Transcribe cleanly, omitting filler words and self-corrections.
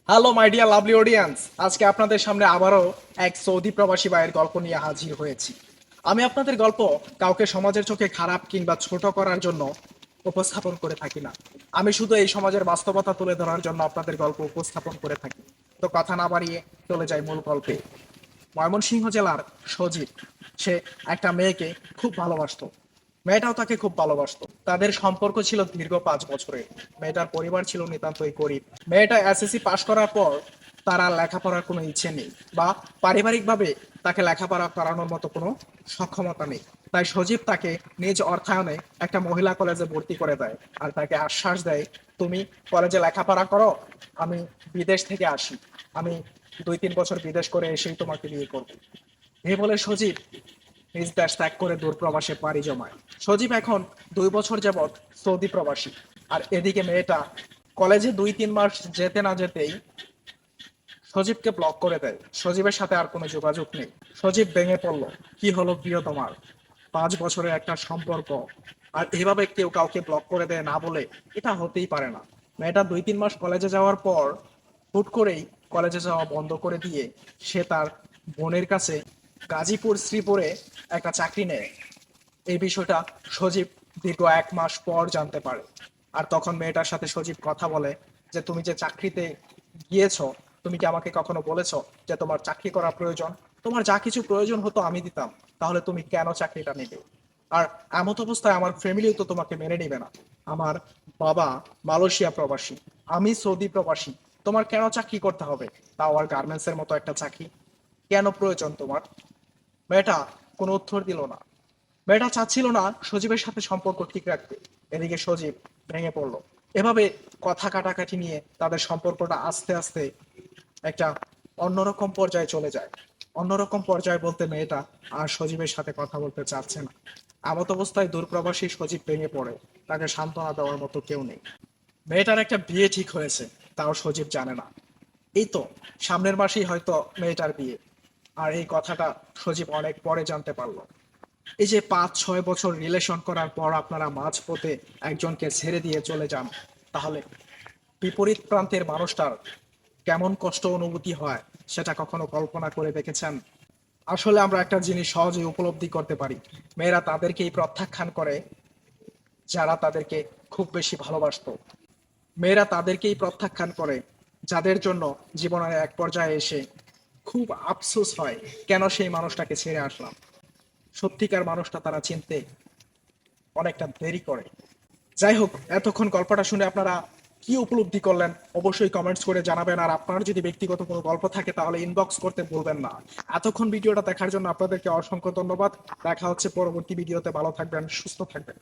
Hello my dear lovely audience, আজকে আপনাদের সামনে আবারও এক সৌদি প্রবাসী ভাইয়ের গল্প নিয়ে হাজির হয়েছি। আমি আপনাদের গল্প কাউকে সমাজের চোখে খারাপ কিংবা ছোট করার জন্য উপস্থাপন করে থাকি না। আমি শুধু এই সমাজের বাস্তবতা তুলে ধরার জন্য আপনাদের গল্প উপস্থাপন করে থাকি। তো কথা না বাড়িয়ে চলে যাই মূল গল্পে। ময়মনসিংহ জেলার সজীব, সে একটা মেয়েকে খুব ভালোবাসতো। মেয়েটাও তাকে খুব ভালোবাসতো। তাদের সম্পর্ক ছিল দীর্ঘ 5 বছরের। মেয়েটার পরিবার ছিল নিতান্তই গরিব। মেয়েটা এসএসসি পাশ করার পর তার আর লেখাপড়ার কোনো ইচ্ছে নেই, বা পারিবারিকভাবে তাকে লেখাপড়া করানোর মতো কোনো সক্ষমতা নেই। তাই সজীব তাকে নিজ অর্থায়নে একটা মহিলা কলেজে ভর্তি করে দেয়, আর তাকে আশ্বাস দেয়, তুমি কলেজে লেখাপড়া করো, আমি বিদেশ থেকে আসি, আমি 2-3 বছর বিদেশ করে এসেই তোমাকে বিয়ে করবো। এই বলে সজীব নিজ দেশ ত্যাগ করে দূর প্রবাসে পাড়ি জমায়। সজীব এখন 2 বছর যাবৎ সৌদি প্রবাসী। আর এদিকে মেয়েটা কলেজে 2-3 মাস যেতে না যেতেই সজীবকে ব্লক করে দেয়। সজীবের সাথে আর কোনো যোগাযোগ নেই। সজীব ভেঙে পড়ল। কি হলো প্রিয় তোমার? 5 বছরের একটা সম্পর্ক, আর এভাবে কেউ কাউকে ব্লক করে দেয় না বলে? এটা হতেই পারে না। মেয়েটা 2-3 মাস কলেজে যাওয়ার পর হুট করেই কলেজে যাওয়া বন্ধ করে দিয়ে সে তার বোনের কাছে গাজীপুর শ্রীপুরে একটা চাকরি নেয়। এই বিষয়টা সজীব দীর্ঘ 1 মাস পর জানতে পারে। আর তখন মেয়েটার সাথে সজীব কথা বলে যে, তুমি যে চাকরিতে গিয়েছো, তুমি কি আমাকে কখনো বলেছো যে তোমার চাকরি করা প্রয়োজন? তোমার যা কিছু প্রয়োজন হতো আমি দিতাম, তাহলে তুমি কেন চাকরিটা নিবে? আর এমত অবস্থায় আমার ফ্যামিলিও তো তোমাকে মেনে নেবে না। আমার বাবা মালয়েশিয়া প্রবাসী, আমি সৌদি প্রবাসী। তোমার কেন চাকরি করতে হবে, তাও আর গার্মেন্টস এর মতো একটা চাকরি? কেন প্রয়োজন তোমার? মেয়েটা কোনো উত্তর দিল না। মেয়েটা চাচ্ছিল না সজীবের সাথে সম্পর্ক ঠিক রাখতে। এদিকে সজীব ভেঙে পড়লো। এভাবে কথা কাটাকাটি নিয়ে তাদের সম্পর্কটা আস্তে আস্তে একটা অন্যরকম পর্যায়ে চলে যায়। অন্যরকম পর্যায়ে বলতে মেয়েটা আর সজীবের সাথে কথা বলতে চাচ্ছে না। এমত অবস্থায় দূরপ্রবাসী সজীব ভেঙে পড়ে। তাকে সান্ত্বনা দেওয়ার মতো কেউ নেই। মেয়েটার একটা বিয়ে ঠিক হয়েছে, তাও সজীব জানে না। এই তো সামনের মাসেই হয়তো মেয়েটার বিয়ে। আর এই কথাটা সজীব অনেক পরে জানতে পারলো। এই যে 5-6 বছর রিলেশন করার পর আপনারা মাঝপথে একজনকে ছেড়ে দিয়ে চলে যান, তাহলে বিপরীত প্রান্তের মানুষটার কেমন কষ্ট অনুভূতি হয় সেটা কখনো কল্পনা করে দেখেছেন? আসলে আমরা একটা জিনিস সহজেই উপলব্ধি করতে পারি। মেয়েরা তাদেরকেই প্রত্যাখ্যান করে যারা তাদেরকে খুব বেশি ভালোবাসতো। মেয়েরা তাদেরকেই প্রত্যাখ্যান করে যাদের জন্য জীবনের এক পর্যায়ে এসে খুব আফসোস হয়, কেন সেই মানুষটাকে ছেড়ে আসলাম। সত্যিকার মানুষটা তারা চিনতে অনেকটা দেরি করে। যাই হোক, এতক্ষণ গল্পটা শুনে আপনারা কি উপলব্ধি করলেন অবশ্যই কমেন্টস করে জানাবেন। আর আপনার যদি ব্যক্তিগত কোনো গল্প থাকে তাহলে ইনবক্স করতে বলবেন না। এতক্ষণ ভিডিওটা দেখার জন্য আপনাদেরকে অসংখ্য ধন্যবাদ। দেখা হচ্ছে পরবর্তী ভিডিওতে। ভালো থাকবেন, সুস্থ থাকবেন।